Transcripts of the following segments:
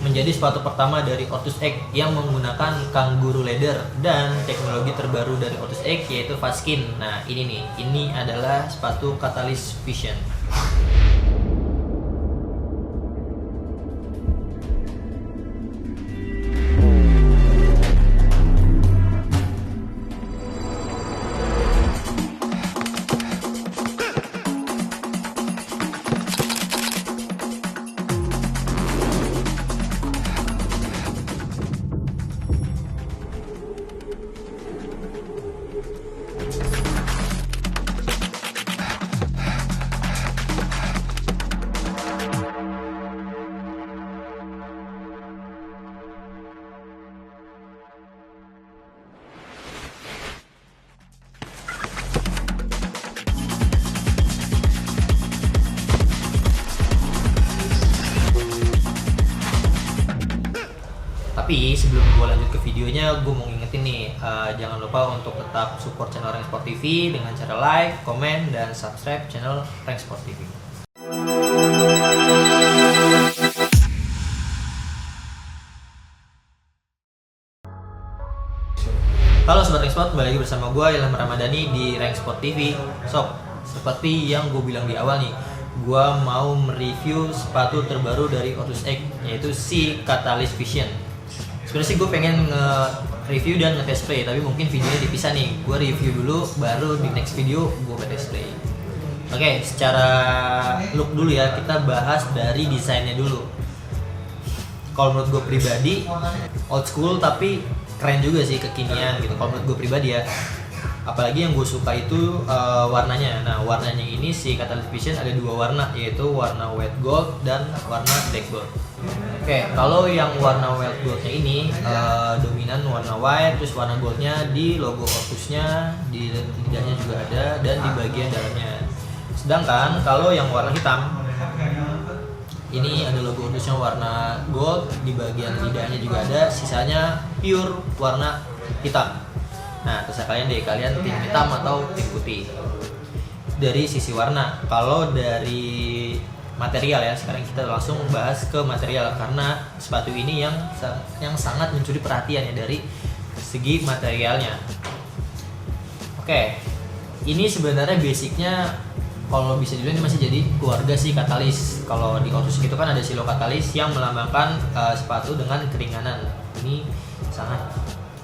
menjadi sepatu pertama dari Ortus X yang menggunakan kangguru leather dan teknologi terbaru dari Ortus X yaitu Fastskin. Nah ini nih, ini adalah sepatu Catalyst Vision. Tapi sebelum gue lanjut ke videonya, gue mau ngingetin nih, jangan lupa untuk tetap support channel Rank Sport TV dengan cara like, komen, dan subscribe channel Rank Sport TV. Halo Sobat Rank Sport, kembali lagi bersama gue Ilham Ramadhani di Rank Sport TV. Sob, seperti yang gue bilang di awal nih, gue mau mereview sepatu terbaru dari Ortus X, yaitu si Catalyst Vision. Sebenarnya sih gue pengen nge-review dan nge-test play, tapi mungkin videonya dipisah nih. Gue review dulu, baru di next video gue test play. Oke, secara look dulu ya, kita bahas dari desainnya dulu. Kalau menurut gue pribadi, old school tapi keren juga sih, kekinian gitu. Kalau menurut gue pribadi ya, apalagi yang gue suka itu warnanya. Nah warnanya ini si Catalyst Vision ada dua warna, yaitu warna white gold dan warna black gold. Oke, kalau yang warna white goldnya ini dominan warna white, terus warna goldnya di logo Ortusnya, di lidahnya juga ada, dan di bagian dalamnya. Sedangkan kalau yang warna hitam, ini ada logo Ortusnya warna gold, di bagian lidahnya juga ada, sisanya pure warna hitam. Nah, terserah kalian deh, kalian tim hitam atau tim putih. Dari sisi warna, kalau dari material ya, sekarang kita langsung bahas ke material, karena sepatu ini yang sangat mencuri perhatian ya dari segi materialnya. Oke, ini sebenarnya basicnya kalau bisa dibilang ini masih jadi keluarga si Catalyst. Kalau di Ortus itu kan ada silo Catalyst yang melambangkan sepatu dengan keringanan. Ini sangat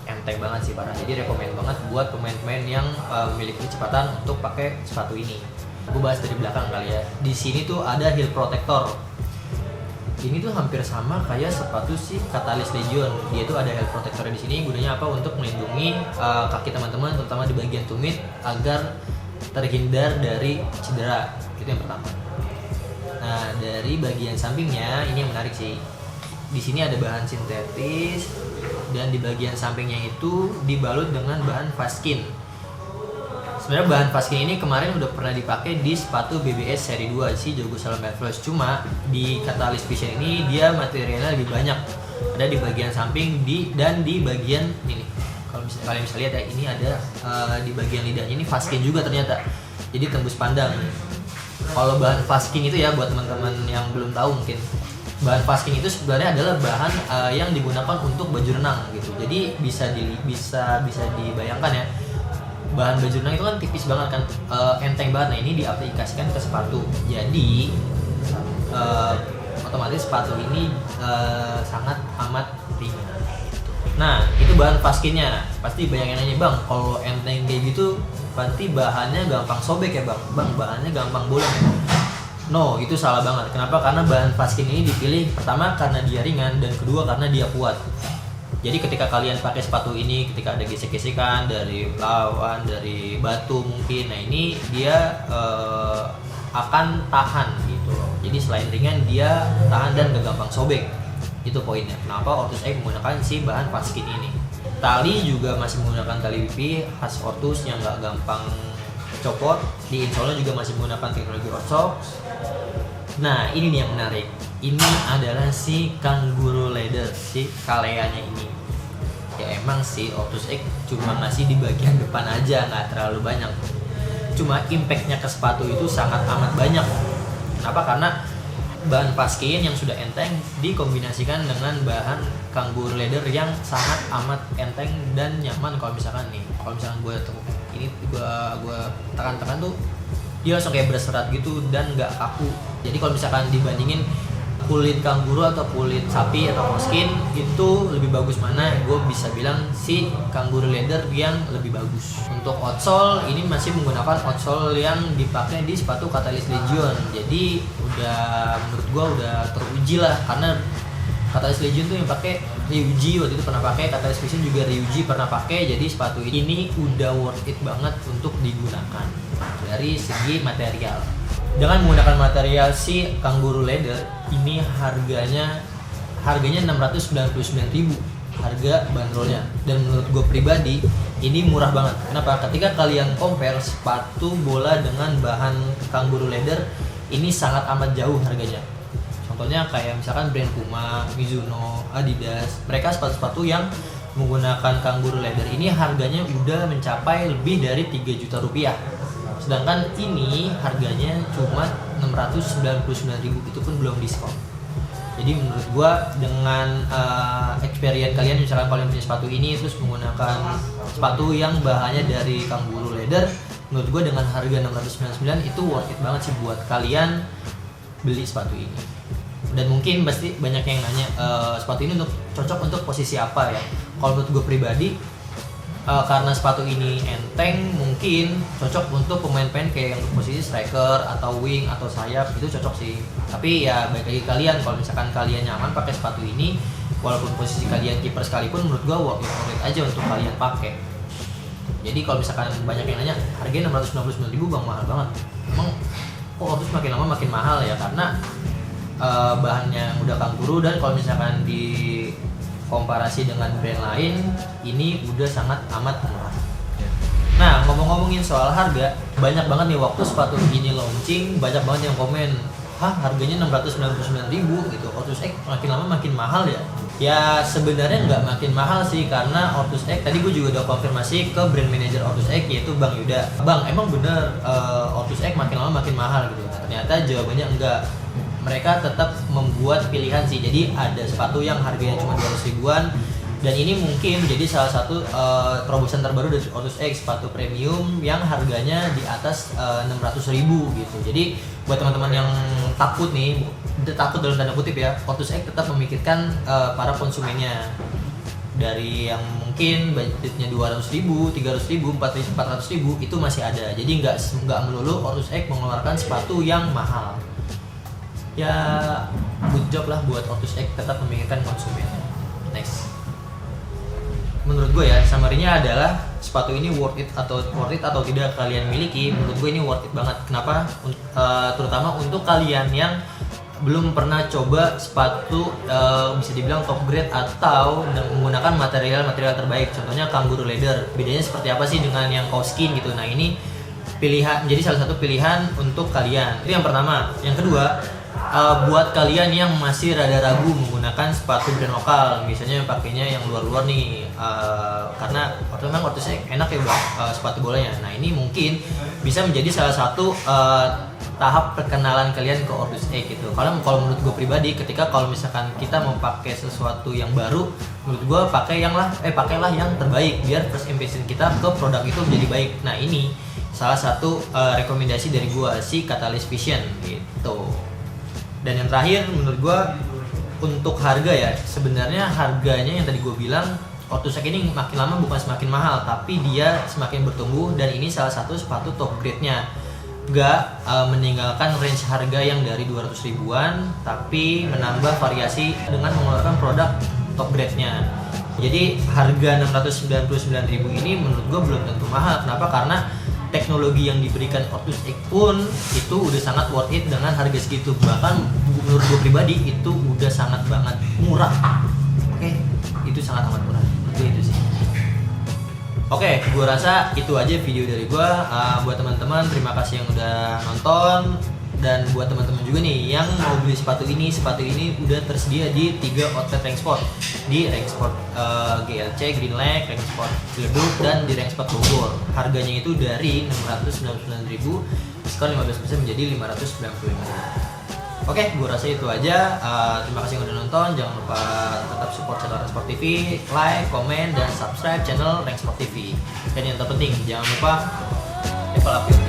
enteng banget sih parah. Jadi rekomend banget buat pemain-pemain yang memiliki kecepatan untuk pakai sepatu ini. Gue bahas dari belakang kali ya. Di sini tuh ada heel protector. Ini tuh hampir sama kayak sepatu si Catalyst Legion. Dia tuh ada heel protector di sini. Gunanya apa? Untuk melindungi kaki teman-teman, terutama di bagian tumit, agar terhindar dari cedera. Itu yang pertama. Nah, dari bagian sampingnya ini yang menarik sih. Di sini ada bahan sintetis dan di bagian sampingnya itu dibalut dengan bahan Fastskin. Sebenarnya bahan Fastskin ini kemarin udah pernah dipakai di sepatu BBS seri 2 si Jogo Salomon Flash. Cuma di Catalyst Vision ini dia materialnya lebih banyak. Ada di bagian samping dan di bagian ini. Kalau misalnya kalian bisa lihat ya, ini ada di bagian lidahnya ini Fastskin juga ternyata. Jadi tembus pandang. Kalau bahan Fastskin itu ya, buat teman-teman yang belum tahu mungkin, bahan Fastskin itu sebenarnya adalah bahan yang digunakan untuk baju renang gitu. Jadi bisa dibayangkan ya, bahan baju renang itu kan tipis banget kan, enteng banget. Nah ini diaplikasikan ke sepatu, jadi otomatis sepatu ini sangat amat ringan. Nah itu bahan Fastskinnya. Pasti bayangin aja, bang, kalau enteng kayak gitu berarti bahannya gampang sobek ya bang, bahannya gampang bolong ya. No, itu salah banget. Kenapa? Karena bahan Fastskin ini dipilih pertama karena dia ringan, dan kedua karena dia kuat. Jadi ketika kalian pakai sepatu ini, ketika ada gesek-gesekan dari lawan, dari batu mungkin, nah ini dia akan tahan gitu loh. Jadi selain ringan, dia tahan dan gak gampang sobek. Itu poinnya. Kenapa Ortus X menggunakan si bahan Fastskin ini. Tali juga masih menggunakan tali WP khas Ortus yang gak gampang copot. Di insole juga masih menggunakan teknologi Orthox. Nah ini nih yang menarik. Ini adalah si kangguru leather, si kaleanya ini. Ya emang sih Ortus X cuma ngasih di bagian depan aja, nggak terlalu banyak. Cuma impactnya ke sepatu itu sangat amat banyak. Kenapa? Karena bahan paskin yang sudah enteng dikombinasikan dengan bahan kangaroo leather yang sangat amat enteng dan nyaman. Kalau misalkan gue tekan-tekan tuh dia langsung kayak berserat gitu dan nggak kaku. Jadi kalau misalkan dibandingin kulit kangaroo atau kulit sapi atau skin itu lebih bagus mana, gue bisa bilang si kangaroo leather yang lebih bagus. Untuk outsole ini masih menggunakan outsole yang dipakai di sepatu Catalyst Legion, jadi menurut gue udah teruji lah, karena Catalyst Legion tuh yang pakai Ryuji waktu itu pernah pakai, Catalyst Vision juga Ryuji pernah pakai, jadi sepatu ini udah worth it banget untuk digunakan dari segi material. Dengan menggunakan material si kangaroo leather ini harganya 699.000 harga bandrolnya, dan menurut gue pribadi ini murah banget. Kenapa? Ketika kalian compare sepatu bola dengan bahan kangaroo leather, ini sangat amat jauh harganya. Contohnya kayak misalkan brand Puma, Mizuno, Adidas, mereka sepatu-sepatu yang menggunakan kangaroo leather ini harganya udah mencapai lebih dari 3 juta rupiah. Sedangkan ini harganya cuma 699.000, itu pun belum diskon. Jadi menurut gua dengan experience kalian, misalkan kalian punya sepatu ini terus menggunakan sepatu yang bahannya dari kangaroo leather, menurut gua dengan harga 699 itu worth it banget sih buat kalian beli sepatu ini. Dan mungkin pasti banyak yang nanya sepatu ini cocok untuk posisi apa ya. Kalau menurut gua pribadi, karena sepatu ini enteng, mungkin cocok untuk pemain-pemain kayak yang untuk posisi striker atau wing atau sayap, itu cocok sih. Tapi ya baik lagi kalian, kalau misalkan kalian nyaman pakai sepatu ini, walaupun posisi kalian kiper sekalipun, menurut gua worth it aja untuk kalian pakai. Jadi kalau misalkan banyak yang nanya harganya 699.000 bang, mahal banget. Emang kok harus makin lama makin mahal ya? Karena bahannya udah kangaroo, dan kalau misalkan di komparasi dengan brand lain ini udah sangat amat murah. Nah, ngomongin soal harga, banyak banget nih waktu sepatu ini launching, banyak banget yang komen, hah harganya 699.000 gitu, Ortus X makin lama makin mahal ya. Ya sebenarnya nggak makin mahal sih, karena Ortus X tadi gue juga udah konfirmasi ke brand manager Ortus X, yaitu Bang Yuda. Bang, emang bener Ortus X makin lama makin mahal gitu? Nah, ternyata jawabannya enggak. Mereka tetap membuat pilihan sih, jadi ada sepatu yang harganya cuma 200 ribuan, dan ini mungkin menjadi salah satu terobosan terbaru dari Ortus X, sepatu premium yang harganya di atas 600.000 gitu. Jadi buat teman-teman yang takut dalam tanda kutip ya, Ortus X tetap memikirkan para konsumennya. Dari yang mungkin budgetnya 200.000, 300.000, 400.000 itu masih ada. Jadi nggak melulu Ortus X mengeluarkan sepatu yang mahal. Ya good job lah buat Ortus X tetap memikirkan konsumen. Next, menurut gue ya summary-nya adalah sepatu ini worth it atau tidak kalian miliki. Menurut gue ini worth it banget. Kenapa? Terutama untuk kalian yang belum pernah coba sepatu bisa dibilang top grade atau menggunakan material terbaik. Contohnya kangaroo leather. Bedanya seperti apa sih dengan yang Cowskin gitu? Nah ini jadi salah satu pilihan untuk kalian. Itu yang pertama. Yang kedua, buat kalian yang masih rada ragu menggunakan sepatu brand lokal, misalnya pakainya yang luar-luar nih, karena memang Ortus X enak ya buat sepatu bolanya. Nah ini mungkin bisa menjadi salah satu tahap perkenalan kalian ke Ortus X gitu. Kalau menurut gue pribadi, ketika kalau misalkan kita mau pakai sesuatu yang baru, menurut gue pakailah yang terbaik biar first impression kita ke produk itu menjadi baik. Nah ini salah satu rekomendasi dari gue, si Catalyst Vision gitu. Dan yang terakhir menurut gue untuk harga ya, sebenarnya harganya yang tadi gue bilang, Ortus X ini makin lama bukan semakin mahal, tapi dia semakin bertumbuh, dan ini salah satu sepatu top grade-nya. Gak meninggalkan range harga yang dari 200 ribuan, tapi menambah variasi dengan mengeluarkan produk top grade-nya. Jadi harga 699.000 ini menurut gue belum tentu mahal. Kenapa? Karena teknologi yang diberikan Ortus X pun itu udah sangat worth it dengan harga segitu. Bahkan menurut gue pribadi itu udah sangat banget murah. Oke, itu sangat amat murah. Itu sih. Oke, gue rasa itu aja video dari gue. Buat teman-teman, terima kasih yang udah nonton. Dan buat teman-teman juga nih yang mau beli sepatu ini udah tersedia di 3 outlet Ranksport, di Ranksport GLC, Green Lake, Ranksport Ciledug, dan di Ranksport Bogor. Harganya itu dari 699.000, diskon 15% menjadi 595.000. Oke, gue rasa itu aja. Terima kasih yang udah nonton. Jangan lupa tetap support channel Rank Sport TV, like, komen, dan subscribe channel Rank Sport TV. Dan yang terpenting, jangan lupa level up yuk.